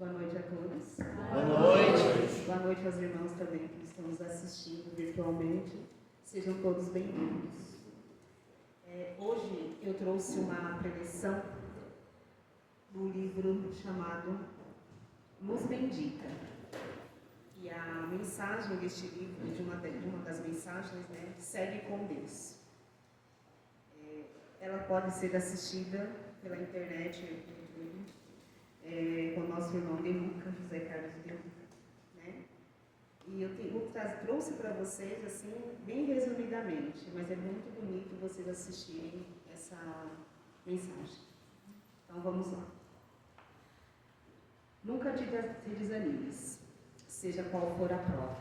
Boa noite a todos. Boa noite. Boa noite aos irmãos também que estão nos assistindo virtualmente. Sejam todos bem-vindos. Hoje eu trouxe uma preleção do livro chamado Luz Bendita. E a mensagem deste livro, de uma das mensagens, segue com Deus. Ela pode ser assistida pela internet, com o nosso irmão De Luca, José Carlos De Luca. E eu trouxe para vocês, assim, bem resumidamente, mas é muito bonito vocês assistirem essa mensagem. Então vamos lá. Nunca te desanimes, seja qual for a prova.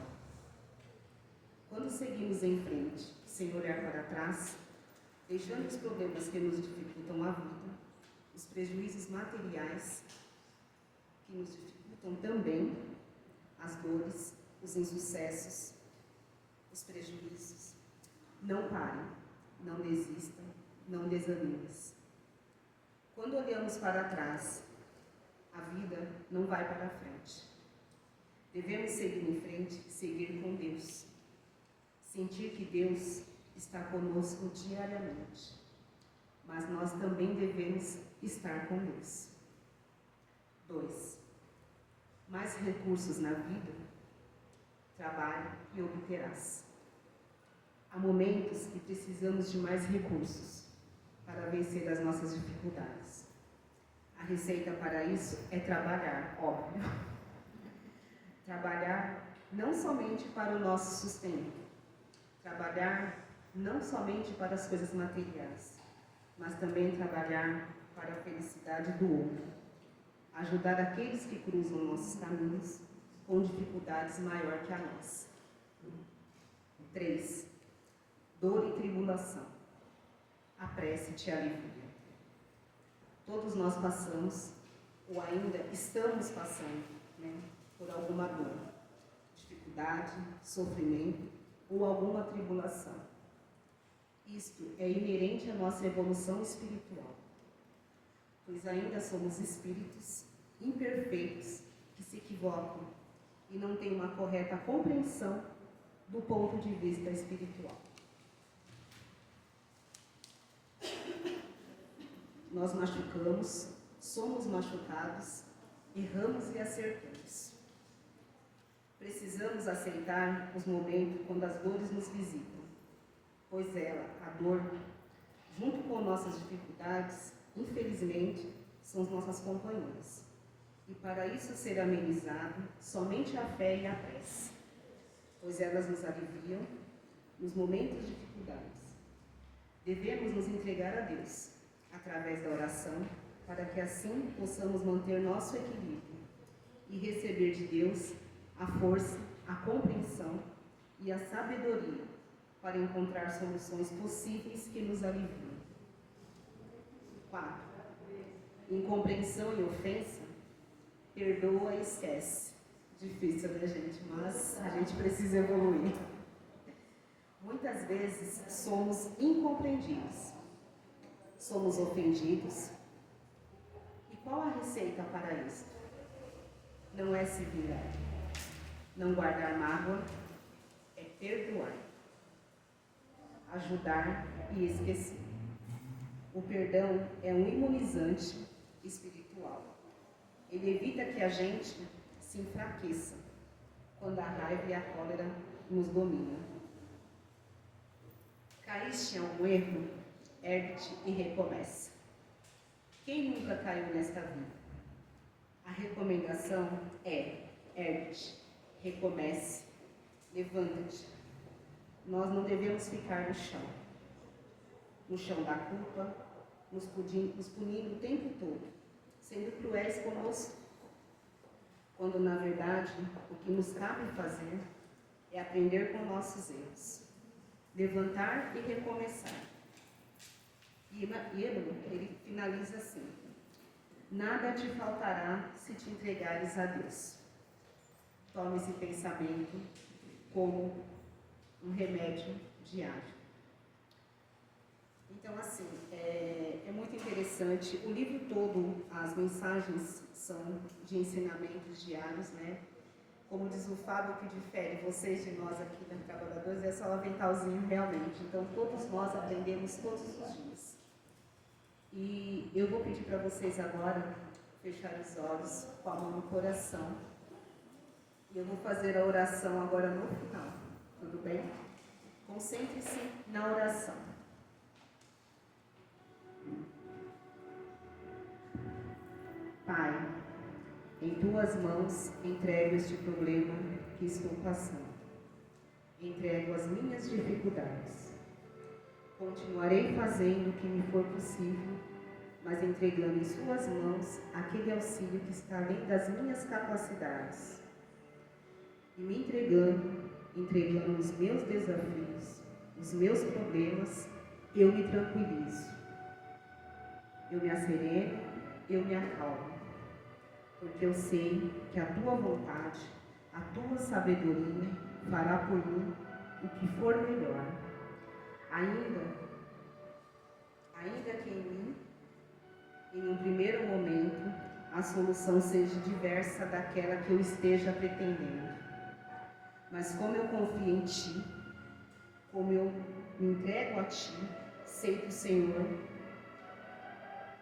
Quando seguimos em frente, sem olhar para trás, deixando os problemas que nos dificultam a vida, os prejuízos materiais que nos dificultam também, as dores, os insucessos, os prejuízos. Não parem, não desistam, não desanimes. Quando olhamos para trás, a vida não vai para a frente. Devemos seguir em frente e seguir com Deus. Sentir que Deus está conosco diariamente. Mas nós também devemos estar com Deus. 2. Mais recursos na vida, trabalhe e obterás. Há momentos que precisamos de mais recursos para vencer as nossas dificuldades. A receita para isso é trabalhar, óbvio. Trabalhar não somente para o nosso sustento, trabalhar não somente para as coisas materiais, mas também trabalhar para a felicidade do outro. Ajudar aqueles que cruzam nossos caminhos com dificuldades maior que a nossa. 3. Dor e tribulação. A prece te alivia. Todos nós passamos, ou ainda estamos passando, por alguma dor, dificuldade, sofrimento ou alguma tribulação. Isto é inerente à nossa evolução espiritual, pois ainda somos espíritos imperfeitos que se equivocam e não têm uma correta compreensão do ponto de vista espiritual. Nós machucamos, somos machucados, erramos e acertamos. Precisamos aceitar os momentos quando as dores nos visitam, pois ela, a dor, junto com nossas dificuldades, infelizmente, são as nossas companheiras. E para isso ser amenizado, somente a fé e a prece, pois elas nos aliviam nos momentos de dificuldades. Devemos nos entregar a Deus, através da oração, para que assim possamos manter nosso equilíbrio e receber de Deus a força, a compreensão e a sabedoria para encontrar soluções possíveis que nos aliviam. 4. Incompreensão e ofensa, perdoa e esquece. Difícil, né, gente? Mas a gente precisa evoluir. Muitas vezes somos incompreendidos, somos ofendidos. E qual a receita para isso? Não é se vingar, não guardar mágoa, é perdoar, ajudar e esquecer. O perdão é um imunizante espiritual. Ele evita que a gente se enfraqueça quando a raiva e a cólera nos dominam. Caíste em algum erro? Ergue-te e recomeça. Quem nunca caiu nesta vida? A recomendação é: ergue-te, recomece, levanta-te. Nós não devemos ficar no chão da culpa, nos punindo o tempo todo, sendo cruéis conosco, quando na verdade o que nos cabe fazer é aprender com nossos erros, levantar e recomeçar. E ele finaliza assim: nada te faltará se te entregares a Deus. Tome esse pensamento como um remédio diário. Então, assim, é muito interessante. O livro todo, as mensagens são de ensinamentos diários, né? Como diz o Fábio, que difere vocês de nós aqui da Trabalhadores, é só o aventalzinho realmente. Então, todos nós aprendemos todos os dias. E eu vou pedir para vocês agora fechar os olhos com a mão no coração. E eu vou fazer a oração agora no final. Tudo bem? Concentre-se na oração. Pai, em tuas mãos entrego este problema que estou passando. Entrego as minhas dificuldades. Continuarei fazendo o que me for possível, mas entregando em suas mãos aquele auxílio que está além das minhas capacidades. E me entregando os meus desafios, os meus problemas, eu me tranquilizo. Eu me acereno, eu me acalmo, porque eu sei que a tua vontade, a tua sabedoria fará por mim o que for melhor. Ainda que em mim, em um primeiro momento, a solução seja diversa daquela que eu esteja pretendendo. Mas como eu confio em Ti, como eu me entrego a Ti, sei que o Senhor,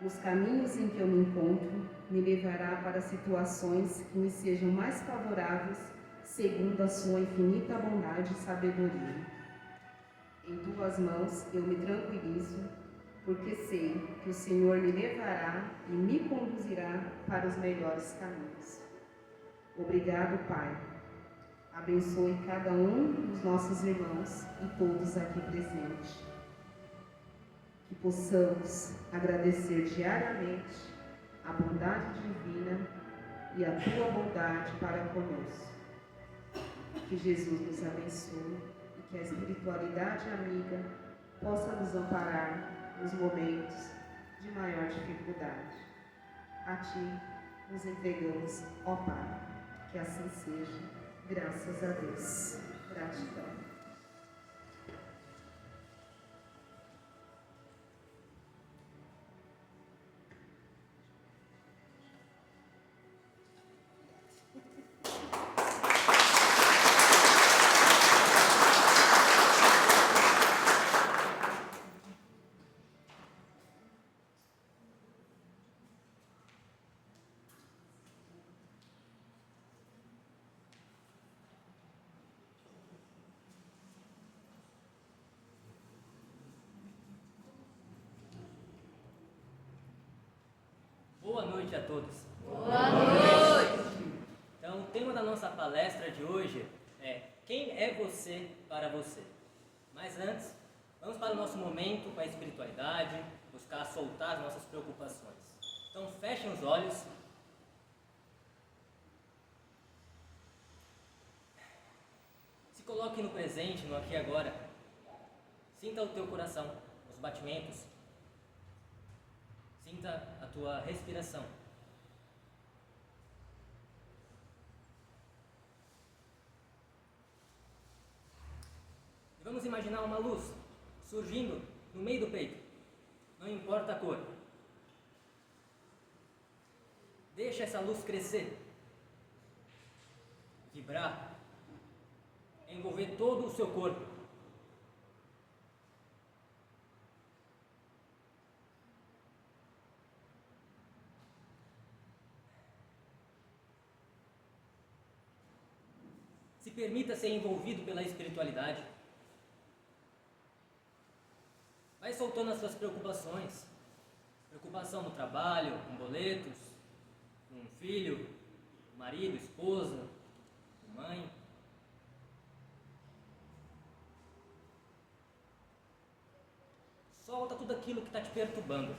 nos caminhos em que eu me encontro, me levará para situações que me sejam mais favoráveis, segundo a Sua infinita bondade e sabedoria. Em Tuas mãos eu me tranquilizo, porque sei que o Senhor me levará e me conduzirá para os melhores caminhos. Obrigado, Pai. Abençoe cada um dos nossos irmãos e todos aqui presentes. Que possamos agradecer diariamente a bondade divina e a Tua bondade para conosco. Que Jesus nos abençoe e que a espiritualidade amiga possa nos amparar nos momentos de maior dificuldade. A Ti nos entregamos, ó Pai. Que assim seja. Graças a Deus. Gratidão. Boa noite a todos. Boa noite! Então, o tema da nossa palestra de hoje é Quem é você para você? Mas antes, vamos para o nosso momento com a espiritualidade, buscar soltar as nossas preocupações. Então, fechem os olhos. Se coloque no presente, no aqui e agora. Sinta o teu coração, os batimentos. Sinta a tua respiração. E vamos imaginar uma luz surgindo no meio do peito. Não importa a cor. Deixa essa luz crescer, vibrar, envolver todo o seu corpo. Se permita ser envolvido pela espiritualidade. Vai soltando as suas preocupações. Preocupação no trabalho, com boletos, com filho, marido, esposa, mãe. Solta tudo aquilo que está te perturbando.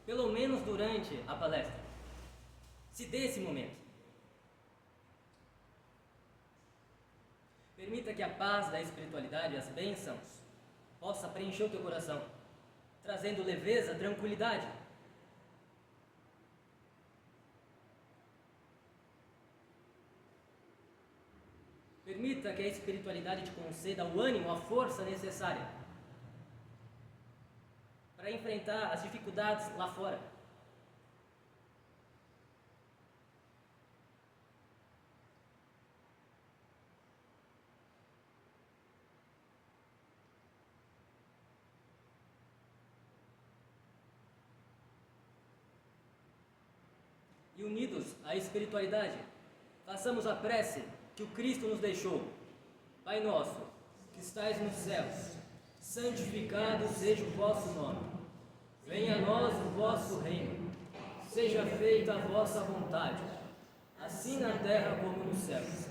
Pelo menos durante a palestra. Se dê esse momento. Permita que a paz da espiritualidade, as bênçãos, possa preencher o teu coração, trazendo leveza, tranquilidade. Permita que a espiritualidade te conceda o ânimo, a força necessária para enfrentar as dificuldades lá fora. E unidos à espiritualidade, façamos a prece que o Cristo nos deixou. Pai nosso, que estais nos céus, santificado seja o vosso nome. Venha a nós o vosso reino. Seja feita a vossa vontade, assim na terra como nos céus.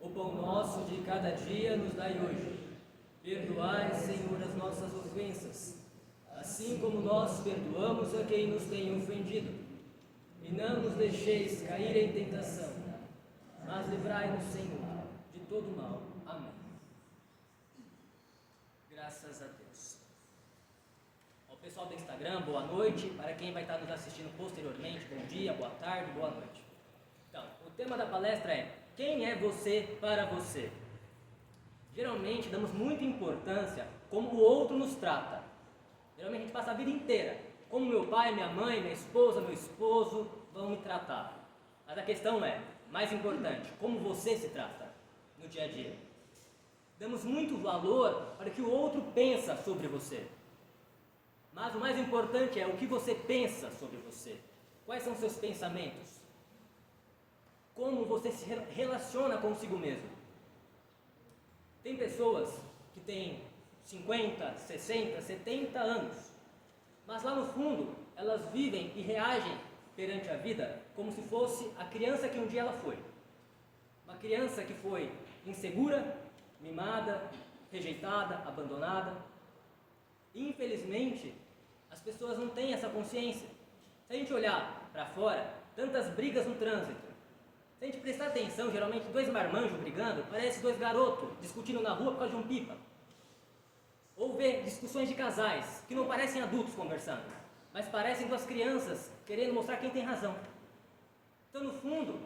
O pão nosso de cada dia nos dai hoje. Perdoai, Senhor, as nossas ofensas, assim como nós perdoamos a quem nos tem ofendido. E não nos deixeis cair em tentação, mas livrai-nos, Senhor, de todo mal. Amém. Graças a Deus. Ao pessoal do Instagram, boa noite. Para quem vai estar nos assistindo posteriormente, bom dia, boa tarde, boa noite. Então, o tema da palestra é: quem é você para você? Geralmente damos muita importância como o outro nos trata. Geralmente a gente passa a vida inteira como meu pai, minha mãe, minha esposa, meu esposo vão me tratar. Mas a questão é, mais importante, como você se trata no dia a dia. Damos muito valor para o que o outro pensa sobre você. Mas o mais importante é o que você pensa sobre você. Quais são os seus pensamentos? Como você se relaciona consigo mesmo? Tem pessoas que têm 50, 60, 70 anos, mas lá no fundo elas vivem e reagem perante a vida como se fosse a criança que um dia ela foi. Uma criança que foi insegura, mimada, rejeitada, abandonada. E, infelizmente, as pessoas não têm essa consciência. Se a gente olhar para fora, tantas brigas no trânsito. Se a gente prestar atenção, geralmente dois marmanjos brigando, parece dois garotos discutindo na rua por causa de um pipa. Ou ver discussões de casais que não parecem adultos conversando, mas parecem duas crianças querendo mostrar quem tem razão. Então, no fundo,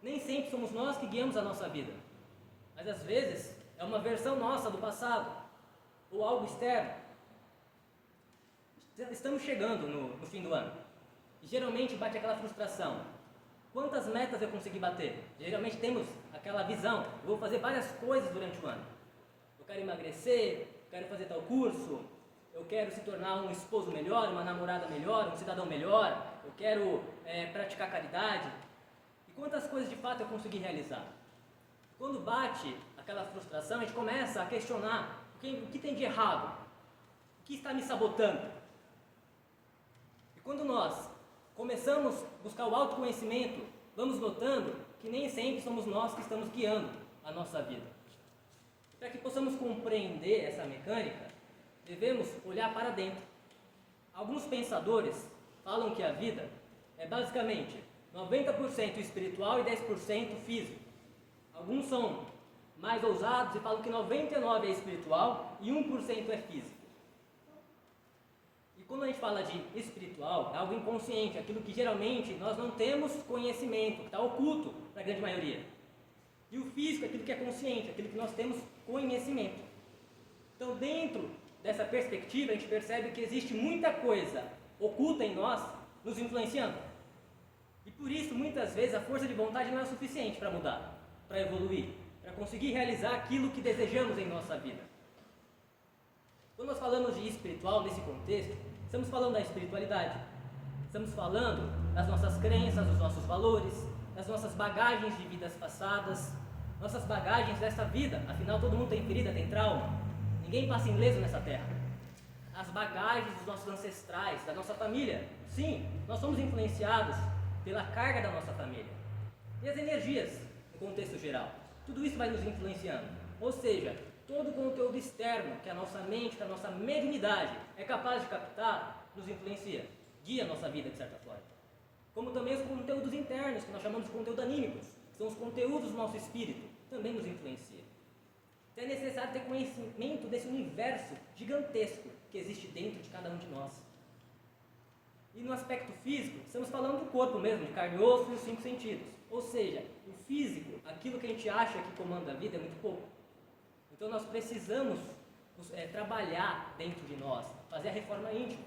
nem sempre somos nós que guiamos a nossa vida, mas às vezes é uma versão nossa do passado, ou algo externo. Estamos chegando no fim do ano, e geralmente bate aquela frustração. Quantas metas eu consegui bater? Geralmente temos aquela visão, eu vou fazer várias coisas durante o ano. Eu quero emagrecer, quero fazer tal curso, eu quero se tornar um esposo melhor, uma namorada melhor, um cidadão melhor, eu quero praticar caridade. E quantas coisas de fato eu consegui realizar? Quando bate aquela frustração, a gente começa a questionar o que tem de errado, o que está me sabotando. E quando nós começamos a buscar o autoconhecimento, vamos notando que nem sempre somos nós que estamos guiando a nossa vida. Para que possamos compreender essa mecânica, devemos olhar para dentro. Alguns pensadores falam que a vida é basicamente 90% espiritual e 10% físico. Alguns são mais ousados e falam que 99% é espiritual e 1% é físico. E quando a gente fala de espiritual, é algo inconsciente, aquilo que geralmente nós não temos conhecimento, que está oculto para a grande maioria. E o físico é aquilo que é consciente, aquilo que nós temos conhecimento. Então, dentro dessa perspectiva, a gente percebe que existe muita coisa oculta em nós, nos influenciando. E por isso, muitas vezes, a força de vontade não é suficiente para mudar, para evoluir, para conseguir realizar aquilo que desejamos em nossa vida. Quando nós falamos de espiritual nesse contexto, estamos falando da espiritualidade. Estamos falando das nossas crenças, dos nossos valores, das nossas bagagens de vidas passadas, nossas bagagens desta vida. Afinal, todo mundo tem ferida, tem trauma. Ninguém passa ileso nessa terra. As bagagens dos nossos ancestrais, da nossa família. Sim, nós somos influenciados pela carga da nossa família. E as energias, no contexto geral. Tudo isso vai nos influenciando. Ou seja, todo o conteúdo externo que a nossa mente, que a nossa mediunidade é capaz de captar, nos influencia. Guia a nossa vida, de certa forma. Como também os conteúdos internos, que nós chamamos de conteúdo anímicos, que são os conteúdos do nosso espírito, também nos influenciam. Então é necessário ter conhecimento desse universo gigantesco que existe dentro de cada um de nós. E no aspecto físico, estamos falando do corpo mesmo, de carne e osso e os 5 sentidos. Ou seja, o físico, aquilo que a gente acha que comanda a vida, é muito pouco. Então nós precisamos trabalhar dentro de nós, fazer a reforma íntima.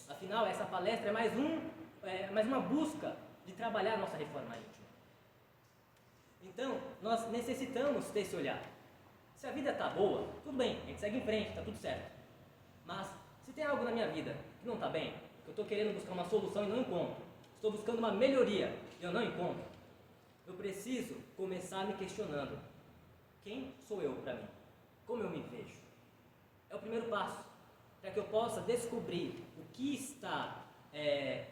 Afinal, essa palestra é mais uma busca de trabalhar a nossa reforma íntima. Então, nós necessitamos ter esse olhar. Se a vida está boa, tudo bem, a gente segue em frente, está tudo certo. Mas, se tem algo na minha vida que não está bem, que eu estou querendo buscar uma solução e não encontro, estou buscando uma melhoria e eu não encontro, eu preciso começar me questionando: quem sou eu para mim? Como eu me vejo? É o primeiro passo, para que eu possa descobrir o que está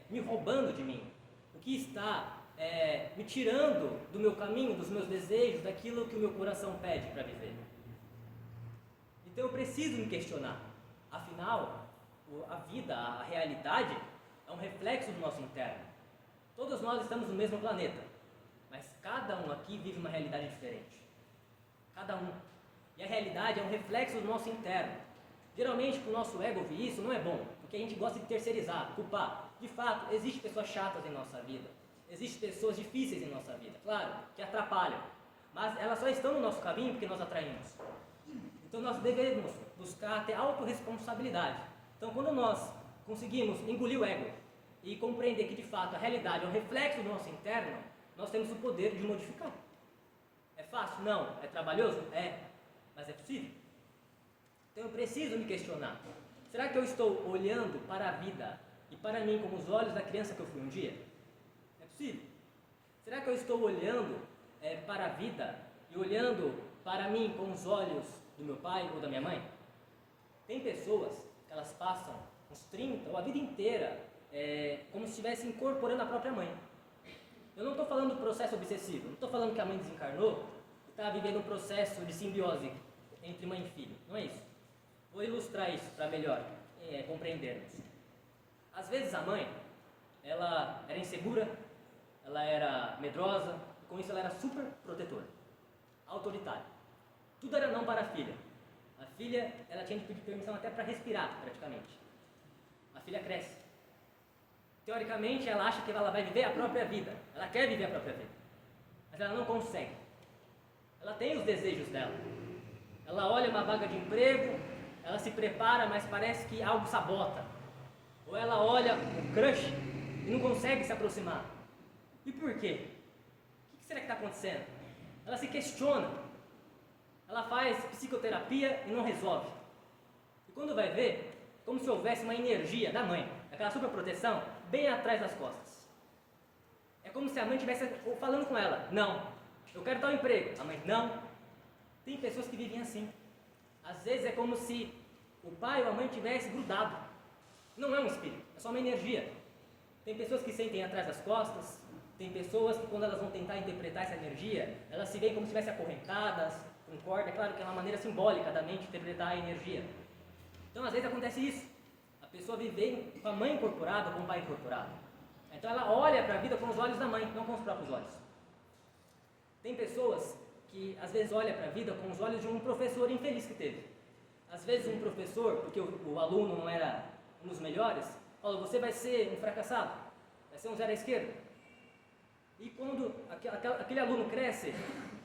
me roubando de mim, o que está me tirando do meu caminho, dos meus desejos, daquilo que o meu coração pede para viver. Então eu preciso me questionar. Afinal, a vida, a realidade, é um reflexo do nosso interno. Todos nós estamos no mesmo planeta, mas cada um aqui vive uma realidade diferente. Cada um. E a realidade é um reflexo do nosso interno. Geralmente, para o nosso ego ouvir isso, não é bom, porque a gente gosta de terceirizar, culpar. De fato, existem pessoas chatas em nossa vida. Existem pessoas difíceis em nossa vida, claro, que atrapalham. Mas elas só estão no nosso caminho porque nós atraímos. Então nós devemos buscar ter autorresponsabilidade. Então quando nós conseguimos engolir o ego e compreender que de fato a realidade é um reflexo do nosso interno, nós temos o poder de modificar. É fácil? Não. É trabalhoso? É. Mas é possível. Então eu preciso me questionar. Será que eu estou olhando para a vida e para mim como os olhos da criança que eu fui um dia? É possível. Será que eu estou olhando para a vida e olhando para mim com os olhos do meu pai ou da minha mãe? Tem pessoas que elas passam uns 30 ou a vida inteira como se estivessem incorporando a própria mãe. Eu não estou falando do processo obsessivo, não estou falando que a mãe desencarnou e está vivendo um processo de simbiose entre mãe e filho. Não é isso. Vou ilustrar isso para melhor compreendermos. Às vezes a mãe, ela era insegura, ela era medrosa, e com isso ela era super protetora, autoritária. Tudo era não para a filha. A filha, ela tinha de pedir permissão até para respirar, praticamente. A filha cresce. Teoricamente, ela acha que ela vai viver a própria vida. Ela quer viver a própria vida. Mas ela não consegue. Ela tem os desejos dela. Ela olha uma vaga de emprego, ela se prepara, mas parece que algo sabota. Ou ela olha um crush e não consegue se aproximar. E por quê? O que será que está acontecendo? Ela se questiona. Ela faz psicoterapia e não resolve. E quando vai ver, como se houvesse uma energia da mãe, aquela superproteção, bem atrás das costas. É como se a mãe estivesse falando com ela: não, eu quero tal emprego. A mãe: não. Tem pessoas que vivem assim. Às vezes é como se o pai ou a mãe tivesse grudado. Não é um espírito, é só uma energia. Tem pessoas que sentem atrás das costas. Tem pessoas que quando elas vão tentar interpretar essa energia, elas se veem como se estivessem acorrentadas, com corda. É claro que é uma maneira simbólica da mente interpretar a energia. Então às vezes acontece isso. A pessoa vive com a mãe incorporada ou com o pai incorporado. Então ela olha para a vida com os olhos da mãe, não com os próprios olhos. Tem pessoas que às vezes olham para a vida com os olhos de um professor infeliz que teve. Às vezes um professor, porque o aluno não era um dos melhores, fala: você vai ser um fracassado, vai ser um zero à esquerda. E quando aquele aluno cresce,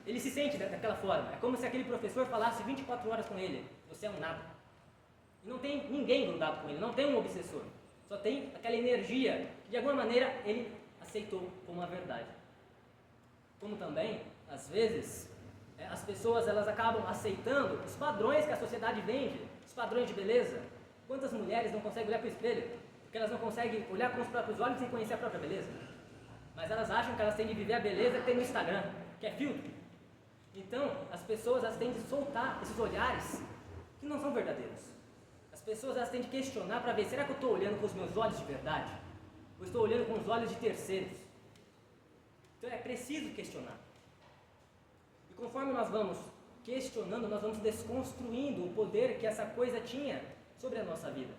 ele se sente daquela forma. É como se aquele professor falasse 24 horas com ele: você é um nada. E não tem ninguém grudado com ele, não tem um obsessor. Só tem aquela energia que de alguma maneira ele aceitou como uma verdade. Como também, às vezes, as pessoas elas acabam aceitando os padrões que a sociedade vende, os padrões de beleza. Quantas mulheres não conseguem olhar para o espelho? Porque elas não conseguem olhar com os próprios olhos sem conhecer a própria beleza. Mas elas acham que elas têm de viver a beleza que tem no Instagram, que é filtro. Então, as pessoas elas têm de soltar esses olhares que não são verdadeiros. As pessoas elas têm de questionar para ver: será que eu estou olhando com os meus olhos de verdade? Ou estou olhando com os olhos de terceiros? Então é preciso questionar. E conforme nós vamos questionando, nós vamos desconstruindo o poder que essa coisa tinha sobre a nossa vida.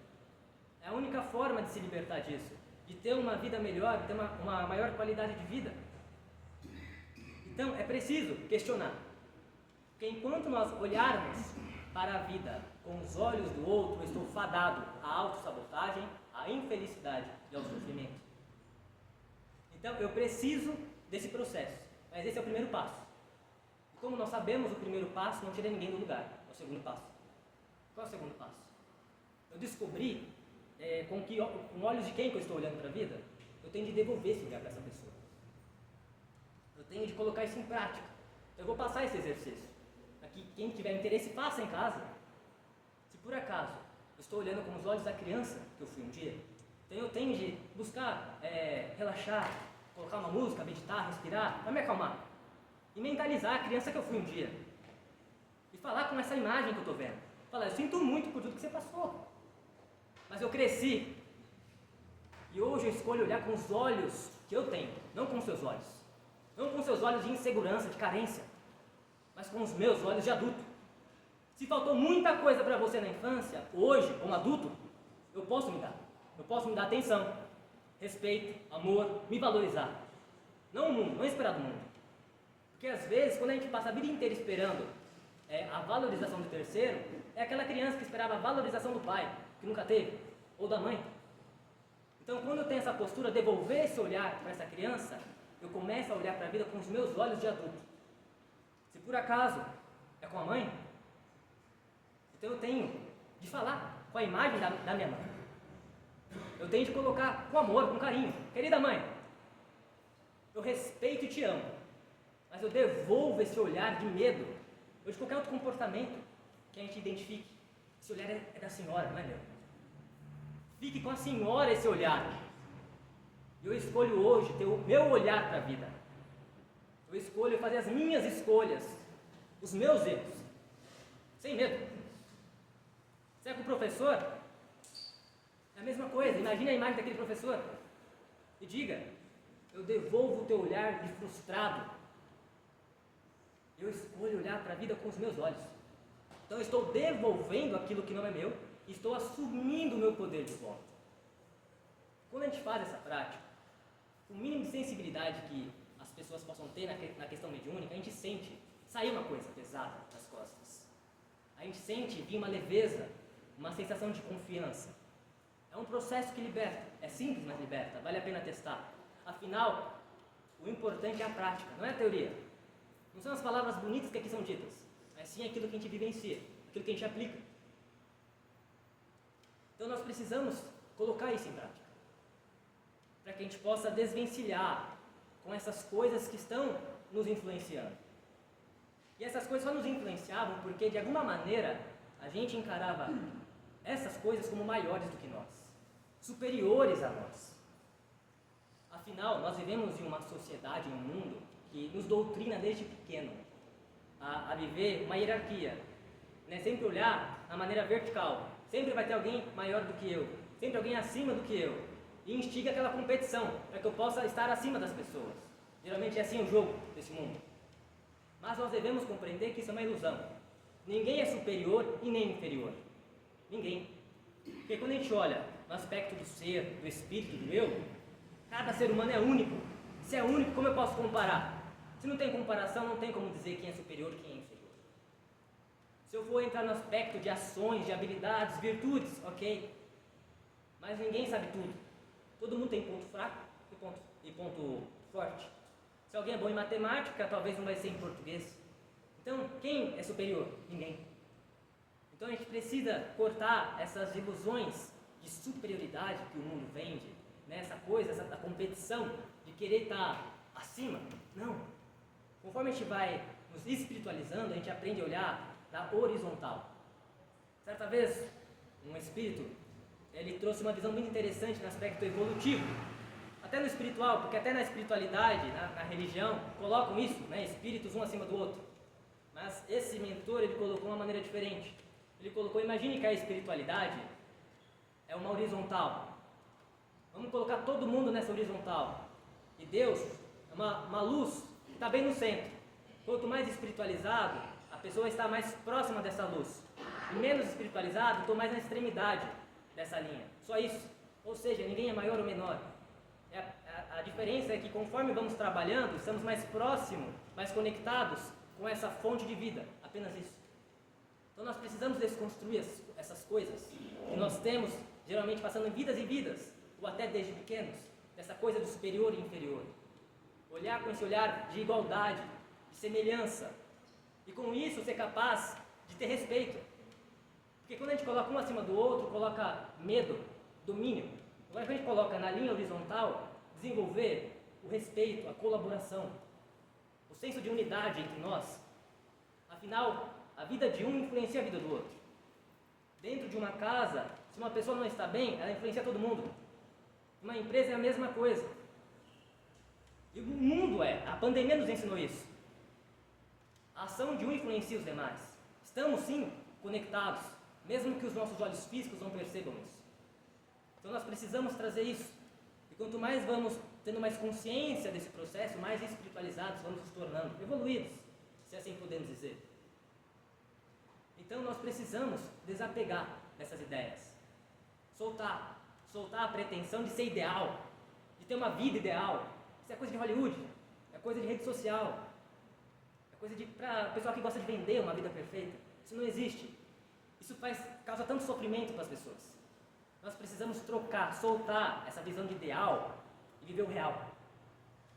É a única forma de se libertar disso, de ter uma vida melhor, de ter uma maior qualidade de vida. Então é preciso questionar. Porque enquanto nós olharmos para a vida com os olhos do outro, eu estou fadado à autossabotagem, à infelicidade e ao sofrimento. Então eu preciso desse processo, mas esse é o primeiro passo. E como nós sabemos, o primeiro passo não tira ninguém do lugar, é o segundo passo. Qual é o segundo passo? Eu descobri com olhos de quem que eu estou olhando para a vida, eu tenho de devolver esse olhar para essa pessoa. Eu tenho de colocar isso em prática. Eu vou passar esse exercício. Aqui, quem tiver interesse, faça em casa. Se por acaso eu estou olhando com os olhos da criança que eu fui um dia, então eu tenho de buscar relaxar, colocar uma música, meditar, respirar, para me acalmar. E mentalizar a criança que eu fui um dia. E falar com essa imagem que eu estou vendo. Falar, eu sinto muito por tudo que você passou. Mas eu cresci. E hoje eu escolho olhar com os olhos que eu tenho, não com os seus olhos. Não com os seus olhos de insegurança, de carência, mas com os meus olhos de adulto. Se faltou muita coisa para você na infância, hoje, como adulto, eu posso me dar. Eu posso me dar atenção, respeito, amor, me valorizar. Não o mundo, não esperar do mundo. Porque às vezes, quando a gente passa a vida inteira esperando a valorização do terceiro, é aquela criança que esperava a valorização do pai, que nunca teve, ou da mãe. Então, quando eu tenho essa postura, devolver esse olhar para essa criança, eu começo a olhar para a vida com os meus olhos de adulto. Se por acaso é com a mãe, então eu tenho de falar com a imagem da minha mãe. Eu tenho de colocar com amor, com carinho. Querida mãe, eu respeito e te amo, mas eu devolvo esse olhar de medo, ou de qualquer outro comportamento que a gente identifique. Esse olhar é da senhora, não é meu. Fique com a senhora esse olhar. Eu escolho hoje ter o meu olhar para a vida. Eu escolho fazer as minhas escolhas, os meus erros, sem medo. Se é com o professor, é a mesma coisa. Imagine a imagem daquele professor e diga, eu devolvo o teu olhar de frustrado. Eu escolho olhar para a vida com os meus olhos. Então eu estou devolvendo aquilo que não é meu e estou assumindo o meu poder de volta. Quando a gente faz essa prática, o mínimo de sensibilidade que as pessoas possam ter na questão mediúnica, a gente sente sair uma coisa pesada das costas. A gente sente vir uma leveza, uma sensação de confiança. É um processo que liberta. É simples, mas liberta. Vale a pena testar. Afinal, o importante é a prática, não é a teoria. Não são as palavras bonitas que aqui são ditas, mas sim aquilo que a gente vivencia, aquilo que a gente aplica. Então nós precisamos colocar isso em prática, para que a gente possa desvencilhar com essas coisas que estão nos influenciando. E essas coisas só nos influenciavam porque, de alguma maneira, a gente encarava essas coisas como maiores do que nós, superiores a nós. Afinal, nós vivemos em uma sociedade, em um mundo, que nos doutrina desde pequeno a viver uma hierarquia, né? Sempre olhar na maneira vertical. Sempre vai ter alguém maior do que eu, sempre alguém acima do que eu. E instiga aquela competição, para que eu possa estar acima das pessoas. Geralmente é assim o jogo desse mundo. Mas nós devemos compreender que isso é uma ilusão. Ninguém é superior e nem inferior. Ninguém. Porque quando a gente olha no aspecto do ser, do espírito, do eu, cada ser humano é único. Se é único, como eu posso comparar? Se não tem comparação, não tem como dizer quem é superior e quem é inferior. Se eu for entrar no aspecto de ações, de habilidades, virtudes, ok. Mas ninguém sabe tudo. Todo mundo tem ponto fraco e ponto forte. Se alguém é bom em matemática, talvez não vai ser em português. Então, quem é superior? Ninguém. Então a gente precisa cortar essas ilusões de superioridade que o mundo vende, né? Essa coisa, essa competição de querer estar acima. Não. Conforme a gente vai nos espiritualizando, a gente aprende a olhar da horizontal. Certa vez, um espírito, ele trouxe uma visão muito interessante no aspecto evolutivo. Até no espiritual, porque até na espiritualidade, na religião, colocam isso, né? Espíritos um acima do outro. Mas esse mentor, ele colocou uma maneira diferente. Ele colocou, imagine que a espiritualidade é uma horizontal. Vamos colocar todo mundo nessa horizontal. E Deus é uma luz que está bem no centro. Quanto mais espiritualizado, a pessoa está mais próxima dessa luz. E menos espiritualizado, estou mais na extremidade dessa linha. Só isso. Ou seja, ninguém é maior ou menor. A diferença é que conforme vamos trabalhando, estamos mais próximos, mais conectados com essa fonte de vida. Apenas isso. Então nós precisamos desconstruir essas coisas que nós temos, geralmente passando vidas e vidas, ou até desde pequenos, dessa coisa do superior e inferior. Olhar com esse olhar de igualdade, de semelhança, e com isso ser capaz de ter respeito. Porque quando a gente coloca um acima do outro, coloca medo, domínio. Agora, quando a gente coloca na linha horizontal, desenvolver o respeito, a colaboração, o senso de unidade entre nós. Afinal, a vida de um influencia a vida do outro. Dentro de uma casa, se uma pessoa não está bem, ela influencia todo mundo. Uma empresa é a mesma coisa. E o mundo a pandemia nos ensinou isso. A ação de um influencia os demais. Estamos sim conectados, mesmo que os nossos olhos físicos não percebam isso. Então nós precisamos trazer isso. E quanto mais vamos tendo mais consciência desse processo, mais espiritualizados vamos nos tornando, evoluídos, se assim podemos dizer. Então nós precisamos desapegar dessas ideias. Soltar a pretensão de ser ideal, de ter uma vida ideal. Isso é coisa de Hollywood, é coisa de rede social, é coisa para o pessoal que gosta de vender uma vida perfeita. Isso não existe. Isso causa tanto sofrimento para as pessoas. Nós precisamos soltar essa visão de ideal e viver o real.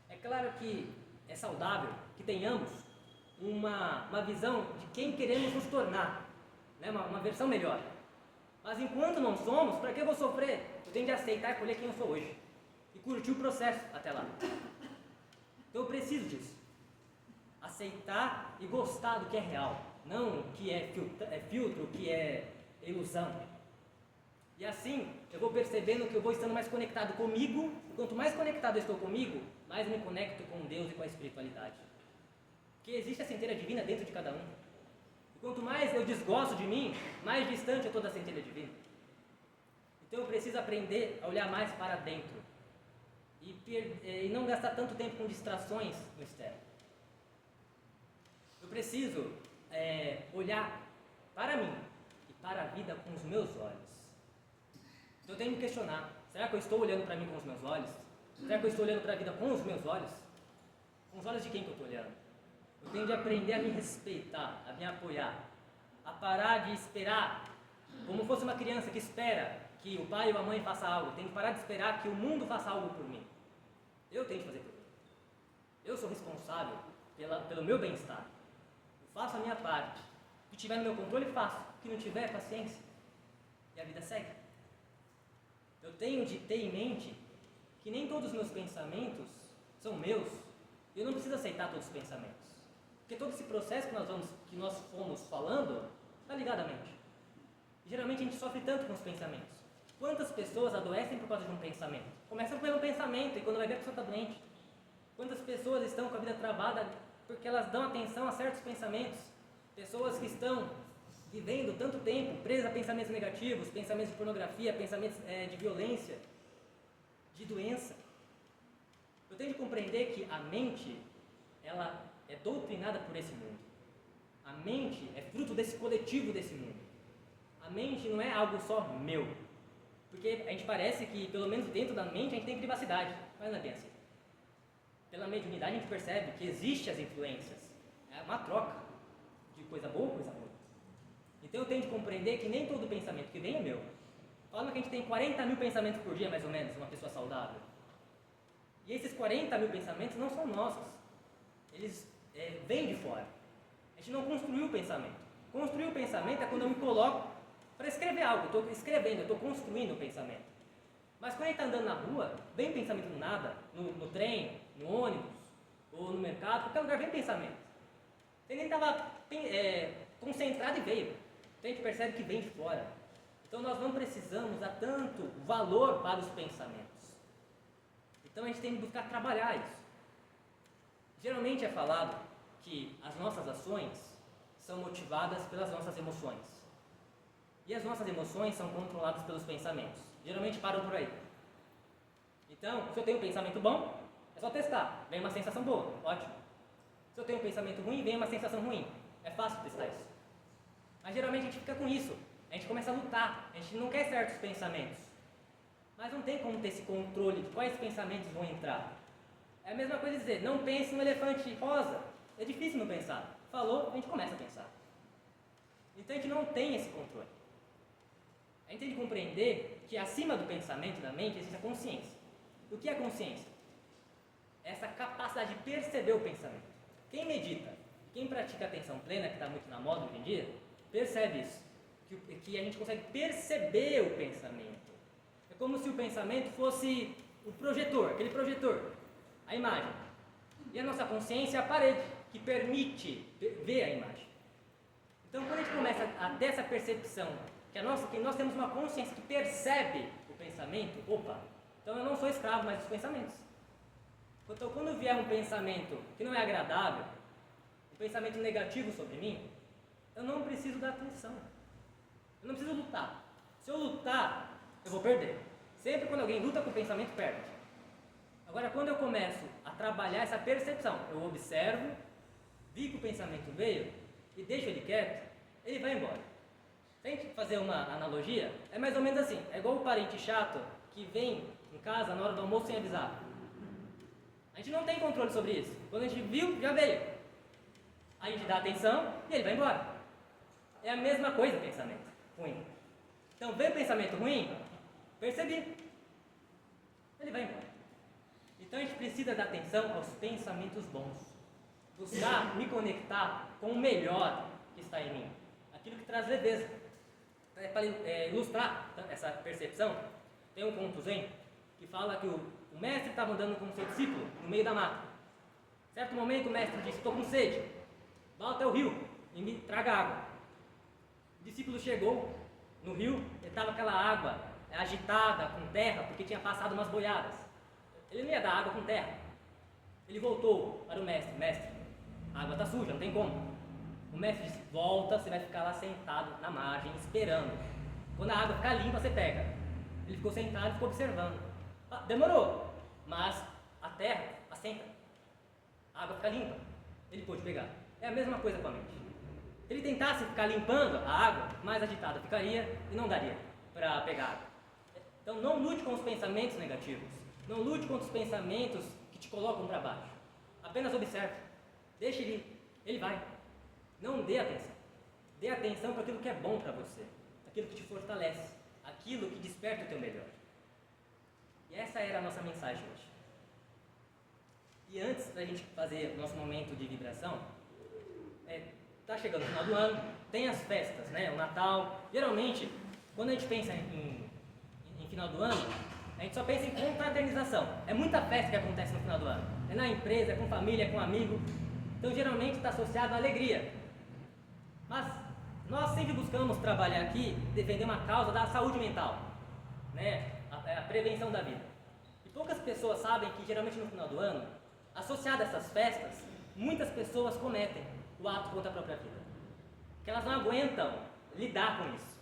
É claro que é saudável que tenhamos uma visão de quem queremos nos tornar, né? Uma versão melhor. Mas enquanto não somos, para que eu vou sofrer? Eu tenho de aceitar e acolher quem eu sou hoje. E curtir o processo até lá. Então eu preciso disso. Aceitar e gostar do que é real. Não o que é filtro, o que é ilusão. E assim, eu vou percebendo que eu vou estando mais conectado comigo. E quanto mais conectado eu estou comigo, mais eu me conecto com Deus e com a espiritualidade. Porque existe a centelha divina dentro de cada um. E quanto mais eu desgosto de mim, mais distante eu estou da centelha divina. Então eu preciso aprender a olhar mais para dentro. E não gastar tanto tempo com distrações no externo. Eu preciso olhar para mim e para a vida com os meus olhos. Então eu tenho que me questionar, será que eu estou olhando para mim com os meus olhos? Será que eu estou olhando para a vida com os meus olhos? Com os olhos de quem que eu estou olhando? Eu tenho de aprender a me respeitar, a me apoiar, a parar de esperar, como fosse uma criança que espera que o pai ou a mãe faça algo. Eu tenho que parar de esperar que o mundo faça algo por mim. Eu tenho que fazer por mim. Eu sou responsável pelo meu bem-estar. Eu faço a minha parte. O que tiver no meu controle, faço. O que não tiver, paciência. E a vida segue. Eu tenho de ter em mente que nem todos os meus pensamentos são meus. E eu não preciso aceitar todos os pensamentos. Porque todo esse processo que nós fomos falando está ligado à mente. E geralmente a gente sofre tanto com os pensamentos. Quantas pessoas adoecem por causa de um pensamento? Começam pelo pensamento e quando vai ver a pessoa está doente. Quantas pessoas estão com a vida travada porque elas dão atenção a certos pensamentos? Pessoas que estão vivendo tanto tempo presas a pensamentos negativos, pensamentos de pornografia, pensamentos de violência, de doença. Eu tenho de compreender que a mente, ela é doutrinada por esse mundo. A mente é fruto desse coletivo desse mundo. A mente não é algo só meu. Porque a gente parece que, pelo menos dentro da mente, a gente tem privacidade. Mas não é bem assim. Pela mediunidade a gente percebe que existem as influências. É uma troca de coisa boa com coisa ruim. Então eu tenho de compreender que nem todo pensamento que vem é meu. Falando que a gente tem 40 mil pensamentos por dia, mais ou menos, uma pessoa saudável. E esses 40 mil pensamentos não são nossos. Eles vêm de fora. A gente não construiu o pensamento. Construir o pensamento é quando eu me coloco para escrever algo. Eu estou escrevendo, eu estou construindo o pensamento. Mas quando a gente está andando na rua, vem pensamento do nada, no trem, no ônibus, ou no mercado, qualquer lugar vem pensamento. Você nem estava concentrado e veio. Então a gente percebe que vem de fora. Então nós não precisamos dar tanto valor para os pensamentos. Então a gente tem que buscar trabalhar isso. Geralmente é falado que as nossas ações são motivadas pelas nossas emoções. E as nossas emoções são controladas pelos pensamentos. Geralmente param por aí. Então, se eu tenho um pensamento bom, é só testar. Vem uma sensação boa, ótimo. Se eu tenho um pensamento ruim, vem uma sensação ruim. É fácil testar isso. Mas geralmente a gente fica com isso. A gente começa a lutar. A gente não quer certos pensamentos. Mas não tem como ter esse controle de quais pensamentos vão entrar. É a mesma coisa dizer, não pense no elefante rosa. É difícil não pensar. Falou, a gente começa a pensar. Então a gente não tem esse controle. A gente tem que compreender que acima do pensamento da mente existe a consciência. O que é a consciência? Essa capacidade de perceber o pensamento. Quem medita, quem pratica atenção plena, que está muito na moda hoje em dia, percebe isso. Que que a gente consegue perceber o pensamento. É como se o pensamento fosse o projetor, aquele projetor, a imagem. E a nossa consciência é a parede, que permite ver a imagem. Então, quando a gente começa a ter essa percepção, que nós temos uma consciência que percebe o pensamento, opa, então eu não sou escravo mais dos pensamentos. Então, quando vier um pensamento que não é agradável, um pensamento negativo sobre mim, eu não preciso dar atenção. Eu não preciso lutar. Se eu lutar, eu vou perder. Sempre quando alguém luta com o pensamento, perde. Agora, quando eu começo a trabalhar essa percepção, eu observo, vi que o pensamento veio e deixo ele quieto, ele vai embora. Se a gente fazer uma analogia, é mais ou menos assim. É igual o parente chato que vem em casa na hora do almoço sem avisar. A gente não tem controle sobre isso. Quando a gente viu, já veio. A gente dá atenção e ele vai embora. É a mesma coisa o pensamento ruim. Então, veio o pensamento ruim, percebi. Ele vai embora. Então, a gente precisa dar atenção aos pensamentos bons. Buscar me conectar com o melhor que está em mim. Aquilo que traz leveza. Para ilustrar essa percepção, tem um conto zen que fala que o mestre estava andando com o seu discípulo no meio da mata. Certo momento o mestre disse: estou com sede, vá até o rio e me traga água. O discípulo chegou no rio, e estava aquela água agitada com terra, porque tinha passado umas boiadas. Ele não ia dar água com terra. Ele voltou para o mestre: mestre, a água está suja, não tem como. O mestre disse: volta, você vai ficar lá sentado na margem, esperando. Quando a água ficar limpa, você pega. Ele ficou sentado e ficou observando. Demorou, mas a terra assenta. A água fica limpa. Ele pôde pegar. É a mesma coisa com a mente. Se ele tentasse ficar limpando a água, mais agitada ficaria e não daria para pegar água. Então não lute com os pensamentos negativos. Não lute com os pensamentos que te colocam para baixo. Apenas observe. Deixe ele vai. Não dê atenção. Dê atenção para aquilo que é bom para você, aquilo que te fortalece, aquilo que desperta o teu melhor. E essa era a nossa mensagem hoje. E antes da gente fazer o nosso momento de vibração, está chegando o final do ano, tem as festas, né? O Natal. Geralmente, quando a gente pensa em final do ano, a gente só pensa em confraternização. É muita festa que acontece no final do ano. É na empresa, é com família, é com amigo. Então, geralmente está associado à alegria. Mas nós sempre buscamos trabalhar aqui, defender uma causa da saúde mental, né? A prevenção da vida. E poucas pessoas sabem que geralmente no final do ano, associado a essas festas, muitas pessoas cometem o ato contra a própria vida. Que elas não aguentam lidar com isso.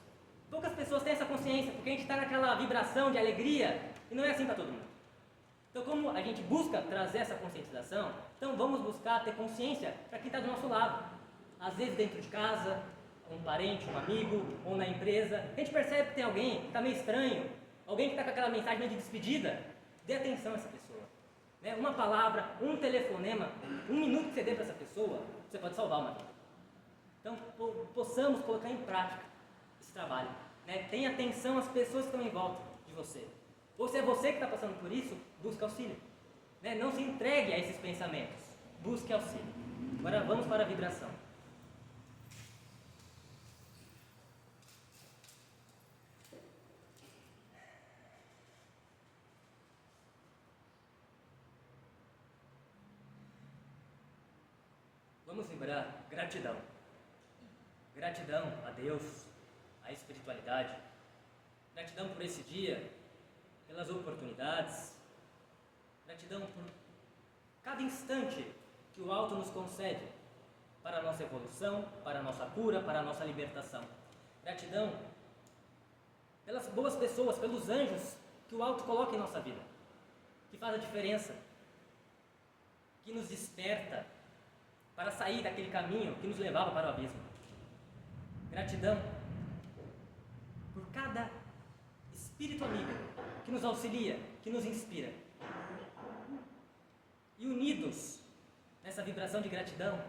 Poucas pessoas têm essa consciência, porque a gente está naquela vibração de alegria e não é assim para todo mundo. Então, como a gente busca trazer essa conscientização, então vamos buscar ter consciência para quem está do nosso lado. Às vezes dentro de casa, um parente, um amigo, ou na empresa, a gente percebe que tem alguém que está meio estranho, alguém que está com aquela mensagem meio de despedida. Dê atenção a essa pessoa. Né? Uma palavra, um telefonema, um minuto que você dê para essa pessoa, você pode salvar uma vida. Então, possamos colocar em prática esse trabalho. Né? Tenha atenção às pessoas que estão em volta de você. Ou se é você que está passando por isso, busque auxílio. Né? Não se entregue a esses pensamentos. Busque auxílio. Agora vamos para a vibração. Vamos vibrar gratidão. Gratidão a Deus, à espiritualidade. Gratidão por esse dia, pelas oportunidades. Gratidão por cada instante que o alto nos concede para a nossa evolução, para a nossa cura, para a nossa libertação. Gratidão pelas boas pessoas, pelos anjos que o alto coloca em nossa vida, que faz a diferença, que nos desperta para sair daquele caminho que nos levava para o abismo. Gratidão por cada espírito amigo que nos auxilia, que nos inspira. E unidos nessa vibração de gratidão,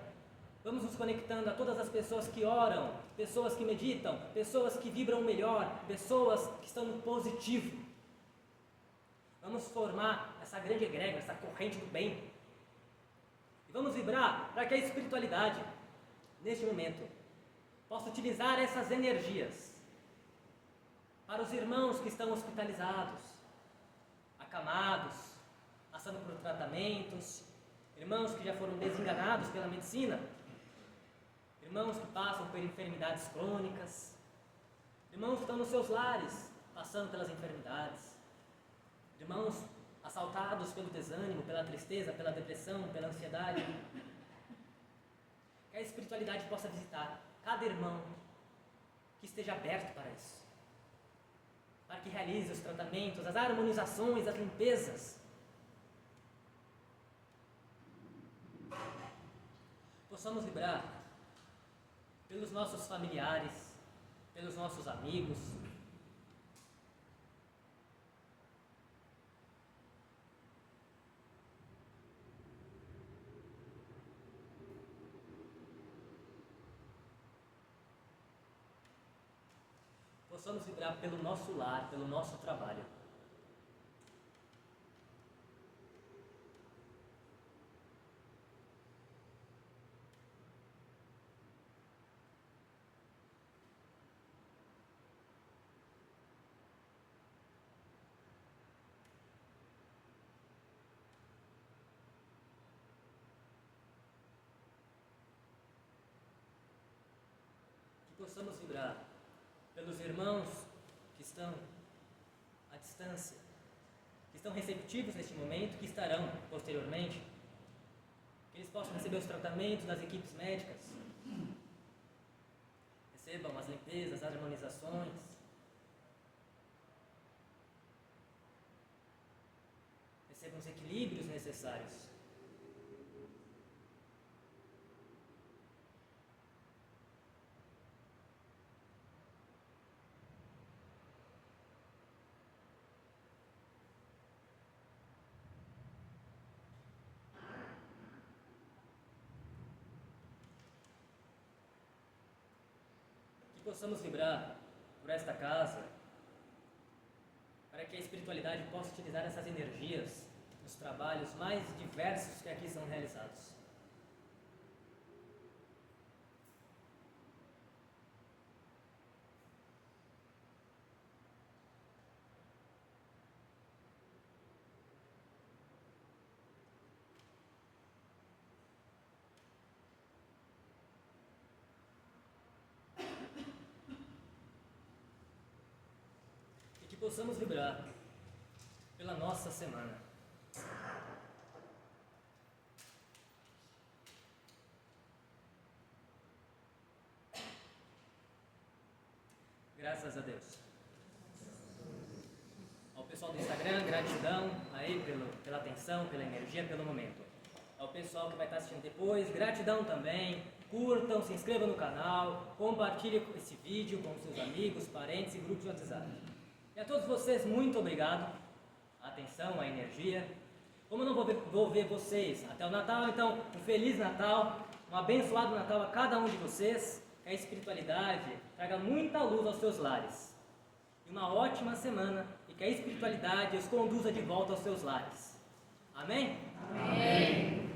vamos nos conectando a todas as pessoas que oram, pessoas que meditam, pessoas que vibram melhor, pessoas que estão no positivo. Vamos formar essa grande egrégora, essa corrente do bem. E vamos vibrar para que a espiritualidade, neste momento, possa utilizar essas energias para os irmãos que estão hospitalizados, acamados, passando por tratamentos, irmãos que já foram desenganados pela medicina, irmãos que passam por enfermidades crônicas, irmãos que estão nos seus lares, passando pelas enfermidades, irmãos assaltados pelo desânimo, pela tristeza, pela depressão, pela ansiedade. Que a espiritualidade possa visitar cada irmão que esteja aberto para isso, para que realize os tratamentos, as harmonizações, as limpezas. Possamos vibrar pelos nossos familiares, pelos nossos amigos, possamos vibrar pelo nosso lar, pelo nosso trabalho. Que possamos vibrar pelos irmãos que estão à distância, que estão receptivos neste momento, que estarão posteriormente, que eles possam receber os tratamentos das equipes médicas, recebam as limpezas, as harmonizações, recebam os equilíbrios necessários. Que possamos vibrar por esta casa, para que a espiritualidade possa utilizar essas energias nos trabalhos mais diversos que aqui são realizados. Que possamos vibrar pela nossa semana. Graças a Deus. Ao pessoal do Instagram, gratidão aí pela atenção, pela energia, pelo momento. Ao pessoal que vai estar assistindo depois, gratidão também. Curtam, se inscrevam no canal, compartilhem esse vídeo com seus amigos, parentes e grupos de WhatsApp. E a todos vocês, muito obrigado. A atenção, a energia. Como eu não vou ver vocês até o Natal, então um Feliz Natal, um abençoado Natal a cada um de vocês. Que a espiritualidade traga muita luz aos seus lares. E uma ótima semana e que a espiritualidade os conduza de volta aos seus lares. Amém? Amém.